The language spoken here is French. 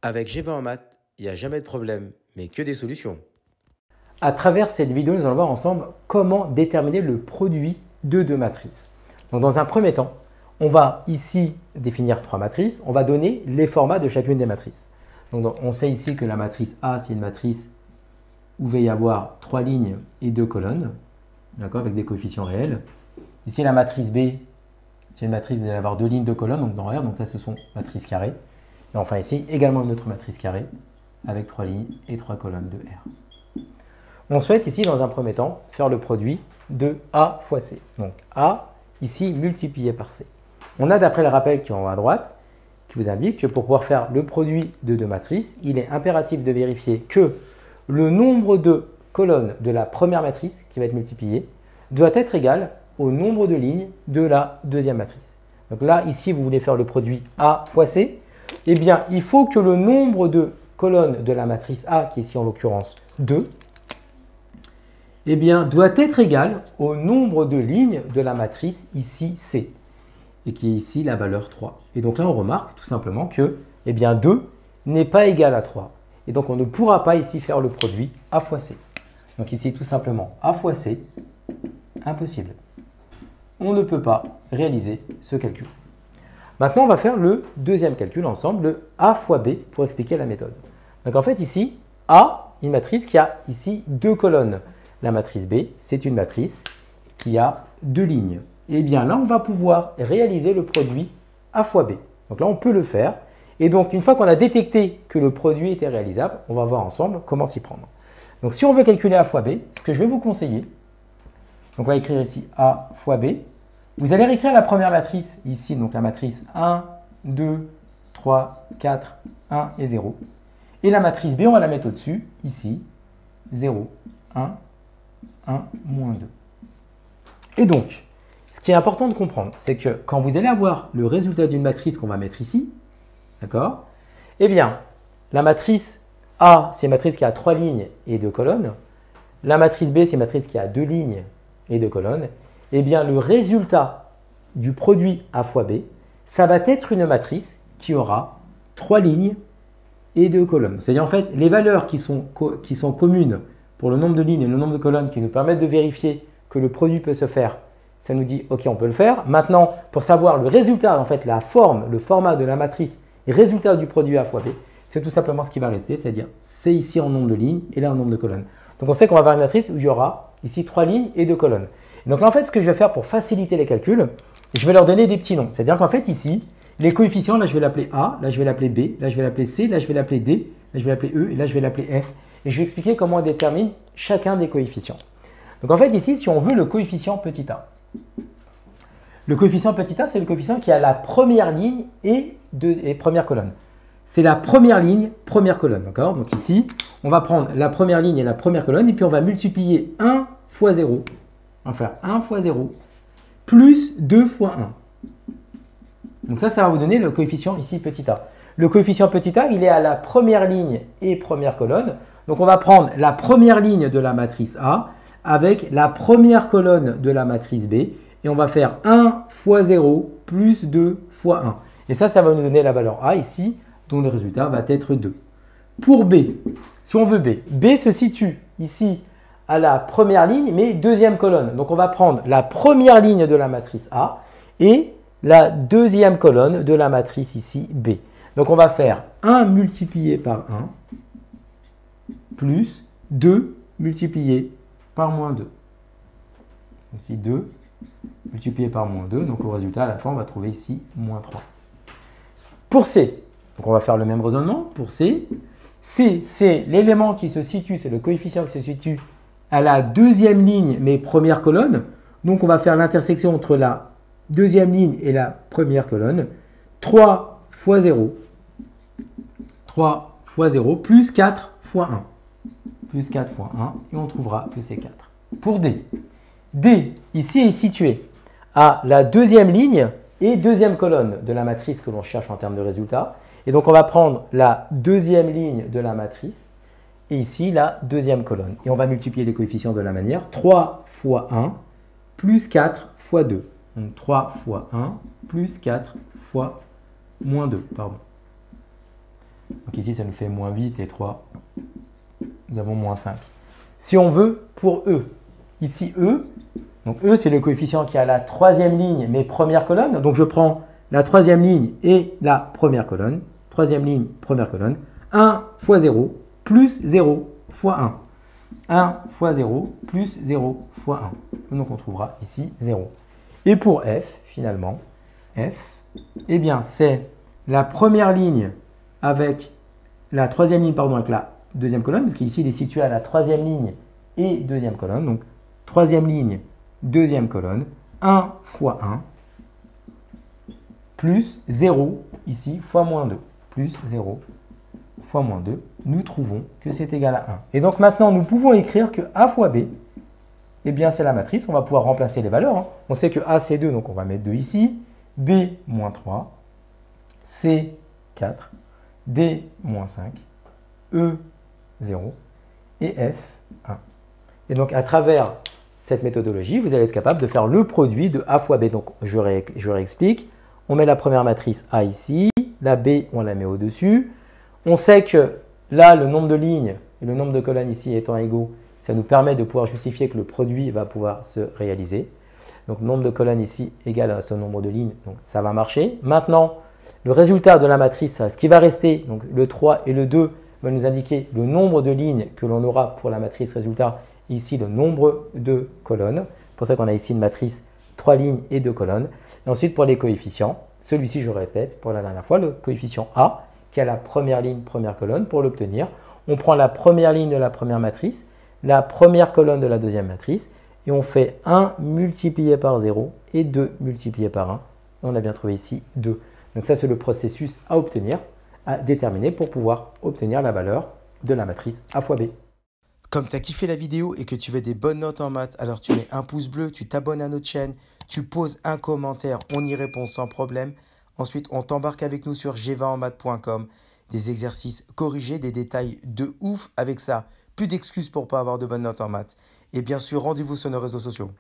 Avec G20 en maths, il n'y a jamais de problème, mais que des solutions. À travers cette vidéo, nous allons voir ensemble comment déterminer le produit de deux matrices. Donc, dans un premier temps, on va ici définir trois matrices. On va donner les formats de chacune des matrices. Donc, on sait ici que la matrice A, c'est une matrice où il va y avoir trois lignes et deux colonnes, avec des coefficients réels. Ici, la matrice B, c'est une matrice où vous allez avoir deux lignes, deux colonnes, donc dans R, donc ça, ce sont matrices carrées. Et enfin ici, également une autre matrice carrée avec trois lignes et trois colonnes de R. On souhaite ici, dans un premier temps, faire le produit de A fois C. Donc A, ici, multiplié par C. On a, d'après le rappel qui est en haut à droite, qui vous indique que pour pouvoir faire le produit de deux matrices, il est impératif de vérifier que le nombre de colonnes de la première matrice, qui va être multipliée, doit être égal au nombre de lignes de la deuxième matrice. Donc là, ici, vous voulez faire le produit A fois C. Eh bien, il faut que le nombre de colonnes de la matrice A, qui est ici en l'occurrence 2, eh bien, doit être égal au nombre de lignes de la matrice ici C, et qui est ici la valeur 3. Et donc là, on remarque tout simplement que eh bien, 2 n'est pas égal à 3. Et donc, on ne pourra pas ici faire le produit A fois C. Donc ici, tout simplement, A fois C, impossible. On ne peut pas réaliser ce calcul. Maintenant, on va faire le deuxième calcul ensemble, le A fois B, pour expliquer la méthode. Donc en fait, ici, A, une matrice qui a ici deux colonnes. La matrice B, c'est une matrice qui a deux lignes. Et bien là, on va pouvoir réaliser le produit A fois B. Donc là, on peut le faire. Et donc, une fois qu'on a détecté que le produit était réalisable, on va voir ensemble comment s'y prendre. Donc si on veut calculer A fois B, ce que je vais vous conseiller, donc on va écrire ici A fois B. Vous allez réécrire la première matrice ici, donc la matrice 1, 2, 3, 4, 1 et 0. Et la matrice B, on va la mettre au-dessus, ici, 0, 1, 1, moins 2. Et donc, ce qui est important de comprendre, c'est que quand vous allez avoir le résultat d'une matrice qu'on va mettre ici, d'accord, eh bien, la matrice A, c'est une matrice qui a 3 lignes et 2 colonnes. La matrice B, c'est une matrice qui a 2 lignes et 2 colonnes. Eh bien, le résultat du produit A fois B, ça va être une matrice qui aura 3 lignes et 2 colonnes. C'est-à-dire, en fait, les valeurs qui sont communes pour le nombre de lignes et le nombre de colonnes qui nous permettent de vérifier que le produit peut se faire, ça nous dit, OK, on peut le faire. Maintenant, pour savoir le résultat, en fait, la forme, le format de la matrice et résultat du produit A fois B, c'est tout simplement ce qui va rester, c'est-à-dire, c'est ici en nombre de lignes et là en nombre de colonnes. Donc, on sait qu'on va avoir une matrice où il y aura ici 3 lignes et 2 colonnes. Donc là, en fait, ce que je vais faire pour faciliter les calculs, je vais leur donner des petits noms. C'est-à-dire qu'en fait, ici, les coefficients, là, je vais l'appeler A, là, je vais l'appeler B, là, je vais l'appeler C, là, je vais l'appeler D, là, je vais l'appeler E, et là, je vais l'appeler F. Et je vais expliquer comment on détermine chacun des coefficients. Donc en fait, ici, si on veut le coefficient petit a, le coefficient petit a, c'est le coefficient qui a la première ligne et première colonne. C'est la première ligne, première colonne. D'accord? Donc ici, on va prendre la première ligne et la première colonne, et puis on va multiplier 1 fois 0. On va faire 1 fois 0 plus 2 fois 1. Donc ça va vous donner le coefficient ici petit a. Le coefficient petit a, il est à la première ligne et première colonne. Donc on va prendre la première ligne de la matrice A avec la première colonne de la matrice B. Et on va faire 1 fois 0 plus 2 fois 1. Et ça va nous donner la valeur A ici, dont le résultat va être 2. Pour B, si on veut B, B se situe ici à la première ligne, mais deuxième colonne. Donc, on va prendre la première ligne de la matrice A et la deuxième colonne de la matrice ici B. Donc, on va faire 1 multiplié par 1 plus 2 multiplié par moins 2. Ici, 2 multiplié par moins 2. Donc, au résultat, à la fin, on va trouver ici moins 3. Pour C, donc on va faire le même raisonnement. Pour C, C, c'est l'élément qui se situe, c'est le coefficient qui se situe à la deuxième ligne, mais première colonne. Donc, on va faire l'intersection entre la deuxième ligne et la première colonne. 3 fois 0. 3 fois 0 plus 4 fois 1. Plus 4 fois 1. Et on trouvera que c'est 4. Pour D. D, ici, est situé à la deuxième ligne et deuxième colonne de la matrice que l'on cherche en termes de résultat. Et donc, on va prendre la deuxième ligne de la matrice et ici, la deuxième colonne. Et on va multiplier les coefficients de la manière 3 fois 1 plus 4 fois 2. Donc 3 fois 1 plus 4 fois moins 2. Pardon. Donc Donc ici, ça nous fait moins 8 et 3. Nous avons moins 5. Si on veut, pour E, ici E, donc E, c'est le coefficient qui est à la troisième ligne, mais première colonne. Donc je prends la troisième ligne et la première colonne. Troisième ligne, première colonne. 1 fois 0 plus 0 fois 1. 1 fois 0 plus 0 fois 1. Donc on trouvera ici 0. Et pour F, finalement, F, eh bien c'est la première ligne avec la troisième ligne, pardon, avec la deuxième colonne, parce qu'ici il est situé à la troisième ligne et deuxième colonne. Donc troisième ligne, deuxième colonne, 1 fois 1, plus 0, ici, fois moins 2. Plus 0 fois moins 2, nous trouvons que c'est égal à 1. Et donc maintenant, nous pouvons écrire que A fois B, eh bien c'est la matrice. On va pouvoir remplacer les valeurs, hein. On sait que A c'est 2, donc on va mettre 2 ici. B, moins 3. C, 4. D, moins 5. E, 0. Et F, 1. Et donc à travers cette méthodologie, vous allez être capable de faire le produit de A fois B. Donc je réexplique. On met la première matrice A ici. La B, on la met au-dessus. On sait que là, le nombre de lignes et le nombre de colonnes ici étant égaux, ça nous permet de pouvoir justifier que le produit va pouvoir se réaliser. Donc, nombre de colonnes ici égale à ce nombre de lignes, donc ça va marcher. Maintenant, le résultat de la matrice, ce qui va rester, donc le 3 et le 2, va nous indiquer le nombre de lignes que l'on aura pour la matrice résultat, ici le nombre de colonnes. C'est pour ça qu'on a ici une matrice 3 lignes et 2 colonnes. Et ensuite, pour les coefficients, celui-ci, je répète pour la dernière fois, le coefficient A, qui a la première ligne, première colonne. Pour l'obtenir, on prend la première ligne de la première matrice, la première colonne de la deuxième matrice, et on fait 1 multiplié par 0 et 2 multiplié par 1. On a bien trouvé ici 2. Donc ça, c'est le processus à obtenir, à déterminer pour pouvoir obtenir la valeur de la matrice A fois B. Comme tu as kiffé la vidéo et que tu veux des bonnes notes en maths, alors tu mets un pouce bleu, tu t'abonnes à notre chaîne, tu poses un commentaire, on y répond sans problème. Ensuite, on t'embarque avec nous sur g20enmaths.com. Des exercices corrigés, des détails de ouf avec ça. Plus d'excuses pour pas avoir de bonnes notes en maths. Et bien sûr, rendez-vous sur nos réseaux sociaux.